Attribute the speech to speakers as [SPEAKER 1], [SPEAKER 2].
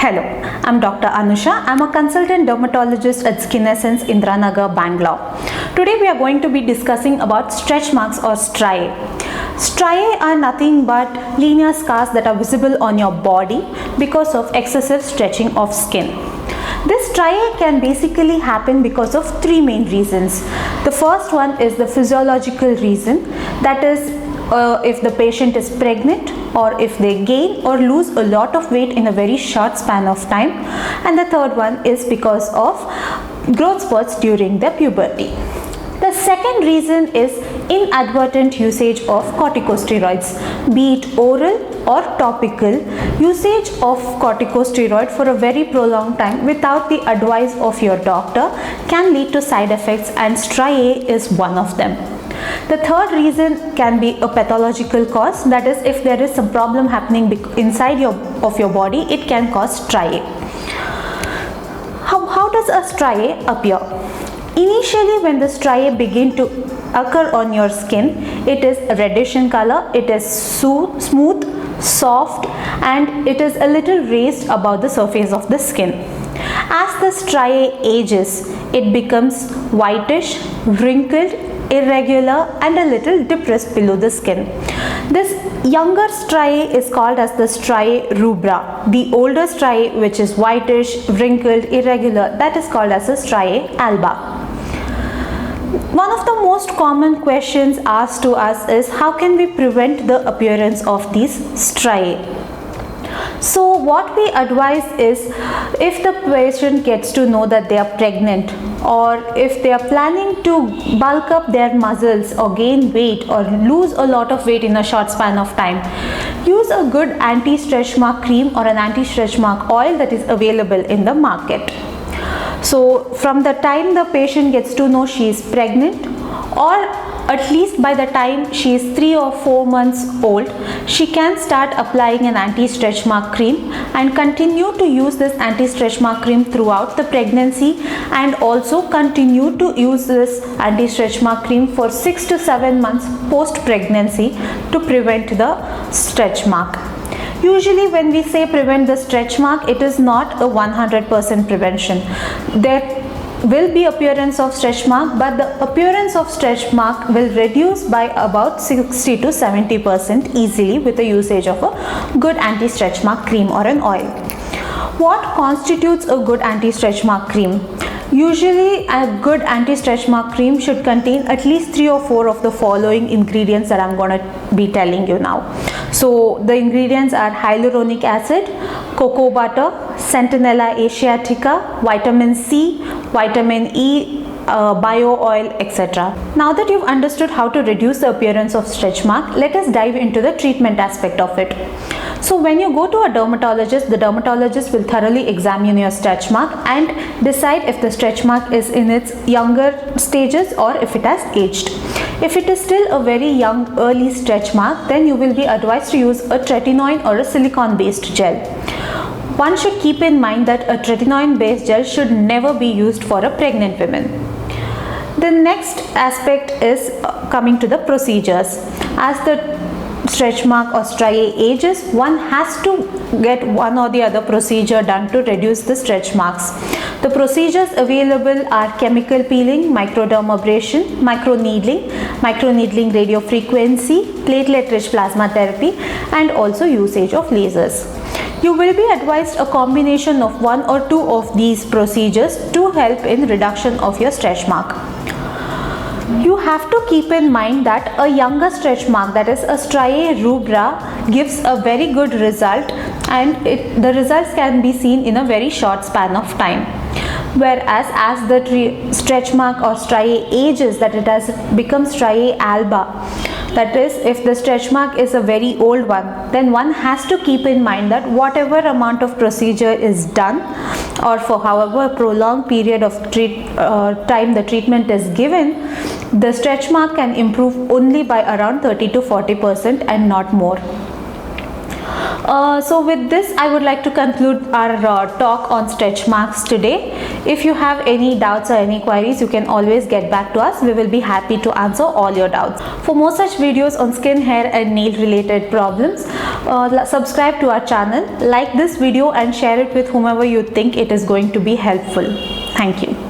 [SPEAKER 1] Hello, I'm Dr. Anusha. I'm a consultant dermatologist at Skin Essence, Indiranagar, Bangalore. Today we are going to be discussing about stretch marks or striae. Striae are nothing but linear scars that are visible on your body because of excessive stretching of skin. This striae can basically happen because of three main reasons. The first one is the physiological reason, that is if the patient is pregnant or if they gain or lose a lot of weight in a very short span of time, and the third one is because of growth spurts during the puberty. The second reason is inadvertent usage of corticosteroids, be it oral or topical. Usage of corticosteroid for a very prolonged time without the advice of your doctor can lead to side effects, and striae is one of them. The third reason can be a pathological cause, that is if there is some problem happening inside of your body, it can cause striae. How does a striae appear? Initially, when the striae begin to occur on your skin, it is reddish in color, it is smooth, soft, and it is a little raised above the surface of the skin. As the striae ages, it becomes whitish, wrinkled, irregular, and a little depressed below the skin. This younger striae is called as the striae rubra. The older striae, which is whitish, wrinkled, irregular, that is called as a striae alba. One of the most common questions asked to us is how can we prevent the appearance of these striae? So what we advise is, if the patient gets to know that they are pregnant, or if they are planning to bulk up their muscles or gain weight or lose a lot of weight in a short span of time, use a good anti-stretch mark cream or an anti-stretch mark oil that is available in the market. So from the time the patient gets to know she is pregnant, or at least by the time she is 3 or 4 months old, she can start applying an anti-stretch mark cream and continue to use this anti-stretch mark cream throughout the pregnancy, and also continue to use this anti-stretch mark cream for 6 to 7 months post-pregnancy to prevent the stretch mark. Usually when we say prevent the stretch mark, it is not a 100% prevention. There will be appearance of stretch mark, but the appearance of stretch mark will reduce by about 60 to 70% easily with the usage of a good anti-stretch mark cream or an oil. What constitutes a good anti-stretch mark cream? Usually a good anti-stretch mark cream should contain at least 3 or 4 of the following ingredients that I'm going to be telling you now. So the ingredients are hyaluronic acid, cocoa butter, Centinella asiatica, vitamin C, vitamin E, bio oil, etc. Now that you've understood how to reduce the appearance of stretch mark, let us dive into the treatment aspect of it. So when you go to a dermatologist, the dermatologist will thoroughly examine your stretch mark and decide if the stretch mark is in its younger stages or if it has aged. If it is still a very young early stretch mark, then you will be advised to use a tretinoin or a silicone based gel. One should keep in mind that a tretinoin based gel should never be used for a pregnant woman. The next aspect is coming to the procedures. As the stretch mark or striae ages, one has to get one or the other procedure done to reduce the stretch marks. The procedures available are chemical peeling, microdermabrasion, microneedling radiofrequency, platelet-rich plasma therapy, and also usage of lasers. You will be advised a combination of 1 or 2 of these procedures to help in reduction of your stretch mark. You have to keep in mind that a younger stretch mark, that is a striae rubra, gives a very good result, and the results can be seen in a very short span of time. Whereas as the stretch mark or striae ages, that it has become striae alba, that is if the stretch mark is a very old one, then one has to keep in mind that whatever amount of procedure is done, or for however prolonged period of time the treatment is given, the stretch mark can improve only by around 30 to 40% and not more. So with this, I would like to conclude our talk on stretch marks today. If you have any doubts or any queries, you can always get back to us. We will be happy to answer all your doubts. For more such videos on skin, hair and nail related problems, subscribe to our channel, like this video and share it with whomever you think it is going to be helpful. Thank you.